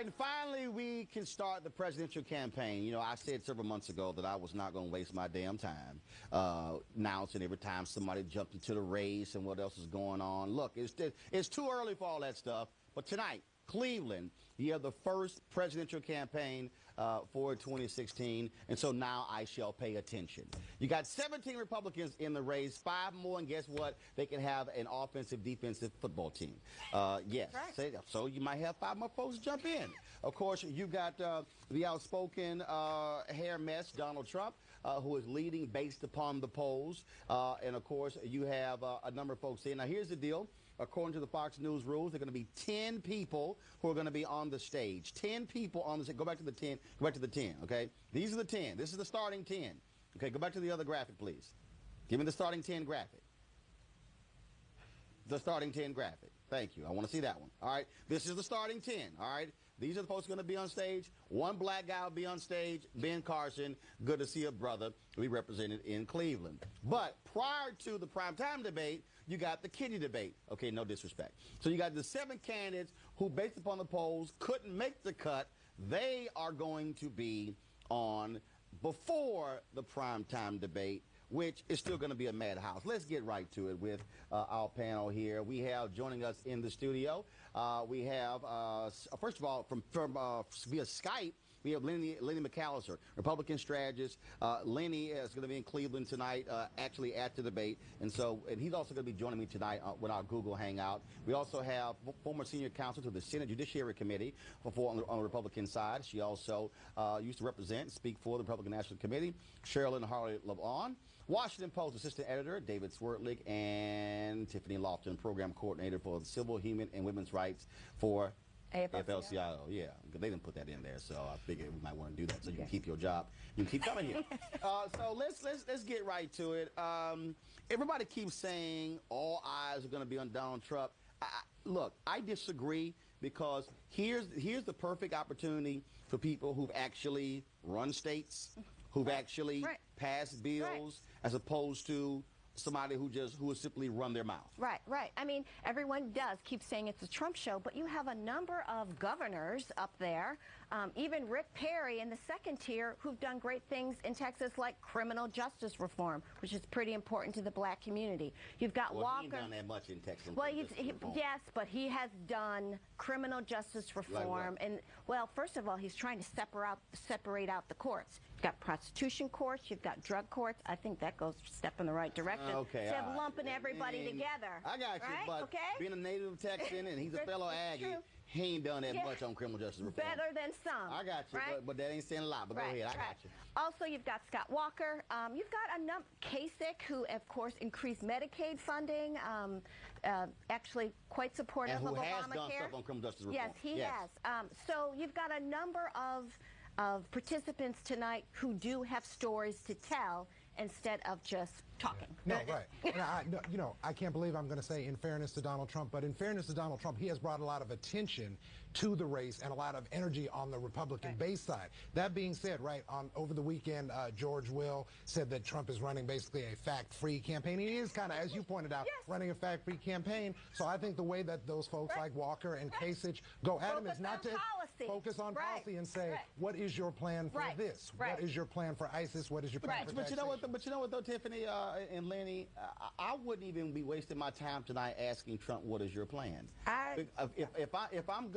right, and finally we can start the presidential campaign. You know, I said several months ago that I was not going to waste my damn time announcing every time somebody jumped into the race and what else is going on. Look, it's too early for all that stuff, but tonight, Cleveland, you have the first presidential campaign for 2016, and so now I shall pay attention. You got 17 Republicans in the race, 5 more, and guess what? They can have an offensive, defensive football team. Yes, right. So you might have 5 more folks jump in. Of course, you got the outspoken hair mess, Donald Trump, who is leading based upon the polls. And, of course, you have a number of folks in. Now, here's the deal. According to the Fox News rules, there are going to be 10 people who are going to be on the stage. 10 people on the stage. Go back to the 10. Go back to the 10, okay? These are the 10. This is the starting 10. Okay, go back to the other graphic, please. Give me the starting 10 graphic. The starting 10 graphic. Thank you. I want to see that one. All right? This is the starting 10, all right? These are the folks going to be on stage. One black guy will be on stage, Ben Carson. Good to see a brother we represented in Cleveland. But prior to the primetime debate, you got the kitty debate. Okay, no disrespect. So you got the 7 candidates who, based upon the polls, couldn't make the cut. They are going to be on before the primetime debate, which is still going to be a madhouse. Let's get right to it with our panel here. We have joining us in the studio. We have, first of all, from via Skype, we have Lenny McAllister, Republican strategist. Lenny is going to be in Cleveland tonight, actually at the debate, and he's also going to be joining me tonight with our Google Hangout. We also have former senior counsel to the Senate Judiciary Committee on the Republican side. She also used to represent and speak for the Republican National Committee. Cherylyn Harley LeBon. Washington Post assistant editor David Swertlick, and Tiffany Lofton, program coordinator for Civil, Human, and Women's Rights for AFL-CIO. Yeah, they didn't put that in there, so I figured we might want to do that so you can keep your job. You can keep coming here. So let's get right to it. Everybody keeps saying all eyes are going to be on Donald Trump. Look, I disagree, because here's the perfect opportunity for people who've actually run states, who've actually passed bills, as opposed to somebody who has simply run their mouth. Right. I mean, everyone does keep saying it's a Trump show, but you have a number of governors up there, even Rick Perry in the second tier, who've done great things in Texas, like criminal justice reform, which is pretty important to the black community. You've got Walker. He ain't done that much in Texas. Well, yes, but he has done criminal justice reform. Like and, well, first of all, he's trying to separate out the courts. You've got prostitution courts, you've got drug courts. I think that goes a step in the right direction. Okay, Instead of lumping everybody together. I got you, but being a native Texan and he's a fellow Aggie, he ain't done that much on criminal justice reform. Better than some. I got you, but that ain't saying a lot. But go ahead, I got you. Also, you've got Scott Walker. You've got Kasich, who, of course, increased Medicaid funding. Actually, quite supportive of Obamacare. And who has done stuff on criminal justice reform. Yes, he has. So you've got a number of participants tonight who do have stories to tell instead of just talking. No, right. And I can't believe I'm going to say in fairness to Donald Trump, but in fairness to Donald Trump, he has brought a lot of attention to the race and a lot of energy on the Republican base side. That being said, over the weekend, George Will said that Trump is running basically a fact-free campaign. He is kind of, as you pointed out, running a fact-free campaign. So I think the way that those folks like Walker and Kasich go at him is not to focus on policy and say, what is your plan for this? What is your plan for ISIS? What is your plan for But you know what, though, Tiffany and Lenny, I wouldn't even be wasting my time tonight asking Trump, what is your plan? If I'm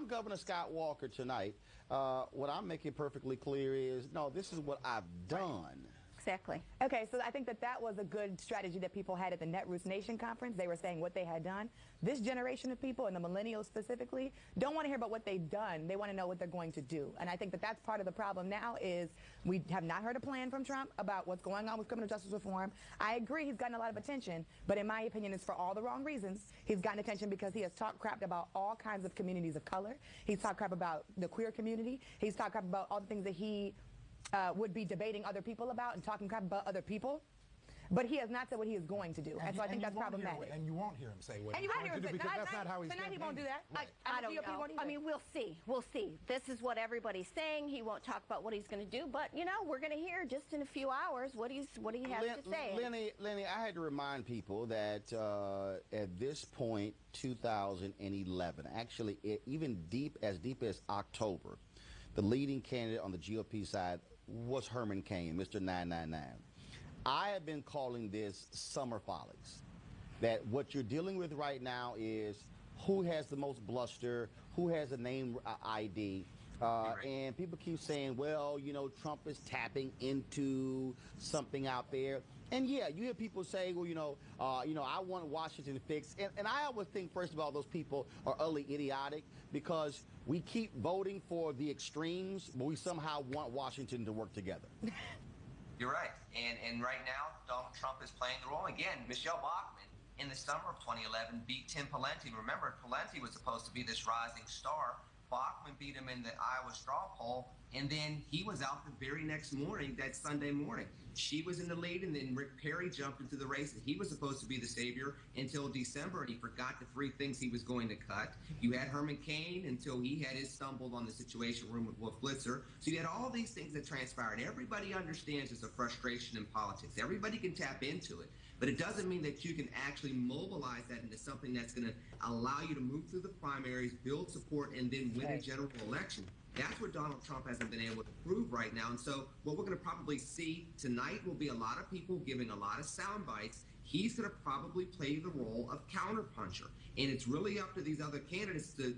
Governor Scott Walker tonight, what I'm making perfectly clear is, no, this is what I've done. Exactly. Okay, so I think that was a good strategy that people had at the Netroots Nation conference. They were saying what they had done. This generation of people, and the millennials specifically, don't want to hear about what they've done. They want to know what they're going to do. And I think that's part of the problem now is we have not heard a plan from Trump about what's going on with criminal justice reform. I agree he's gotten a lot of attention, but in my opinion, it's for all the wrong reasons. He's gotten attention because he has talked crap about all kinds of communities of color. He's talked crap about the queer community. He's talked crap about all the things that he would be debating other people about and talking crap about other people. But he has not said what he is going to do, and so I think that's problematic. And you won't hear him say what And he's you won't hear going him to do, say because that's not how he's tonight he won't do that. Right. I don't know. I mean, we'll see. We'll see. This is what everybody's saying. He won't talk about what he's going to do, but you know, we're going to hear just in a few hours what he has to say. Lenny, I had to remind people that at this point, 2011, actually, even as deep as October, the leading candidate on the GOP side was Herman Cain, Mr. 999. I have been calling this summer follies. That what you're dealing with right now is who has the most bluster, who has a name ID, and people keep saying, well, you know, Trump is tapping into something out there. And yeah, you hear people say, well, I want Washington fixed. And I always think, first of all, those people are utterly idiotic, because we keep voting for the extremes, but we somehow want Washington to work together. You're right. And right now, Donald Trump is playing the role. Again, Michelle Bachmann, in the summer of 2011, beat Tim Pawlenty. Remember, Pawlenty was supposed to be this rising star. Bachmann beat him in the Iowa straw poll, and then he was out the very next morning, that Sunday morning. She was in the lead, and then Rick Perry jumped into the race, and he was supposed to be the savior until December, and he forgot the 3 things he was going to cut. You had Herman Cain until he had his stumbled on the Situation Room with Wolf Blitzer. So you had all these things that transpired. Everybody understands there's a frustration in politics. Everybody can tap into it. But it doesn't mean that you can actually mobilize that into something that's going to allow you to move through the primaries, build support, and then win a general election. That's what Donald Trump hasn't been able to prove right now. And so what we're going to probably see tonight will be a lot of people giving a lot of sound bites. He's going to probably play the role of counterpuncher. And it's really up to these other candidates to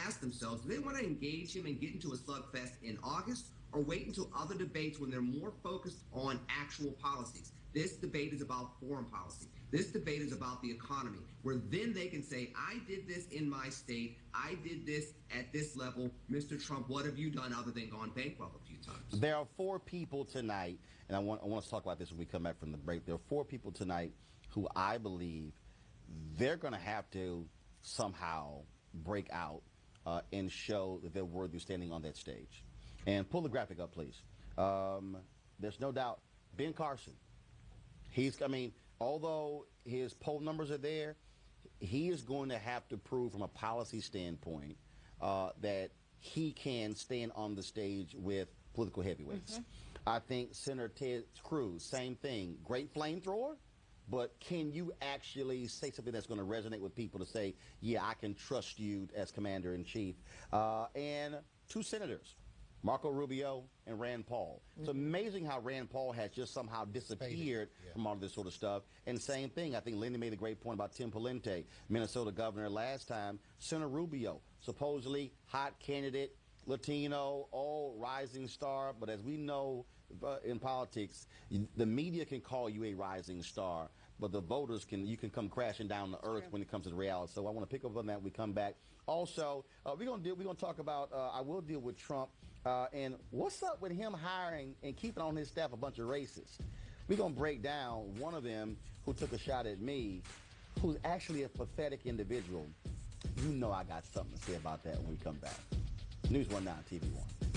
ask themselves, do they want to engage him and get into a slugfest in August, or wait until other debates when they're more focused on actual policies? This debate is about foreign policy. This debate is about the economy, where then they can say, I did this in my state. I did this at this level. Mr. Trump, what have you done other than gone bankrupt a few times? There are 4 people tonight, and I want us to talk about this when we come back from the break. There are 4 people tonight who I believe they're going to have to somehow break out and show that they're worthy of standing on that stage. And pull the graphic up, please. There's no doubt Ben Carson. Although his poll numbers are there, he is going to have to prove from a policy standpoint that he can stand on the stage with political heavyweights. Mm-hmm. I think Senator Ted Cruz, same thing. Great flamethrower, but can you actually say something that's going to resonate with people to say, yeah, I can trust you as commander-in-chief? And 2 senators, Marco Rubio and Rand Paul. Mm-hmm. It's amazing how Rand Paul has just somehow disappeared from all of this sort of stuff. And same thing, I think Linda made a great point about Tim Pawlenty, Minnesota governor last time. Senator Rubio, supposedly hot candidate, Latino, all rising star. But as we know in politics, the media can call you a rising star, but the voters you can come crashing down to earth when it comes to the reality. So I want to pick up on that when we come back. Also, we're going to talk about, I will deal with Trump. And what's up with him hiring and keeping on his staff a bunch of racists? We're going to break down one of them who took a shot at me, who's actually a pathetic individual. You know I got something to say about that when we come back. News 1 Now TV 1.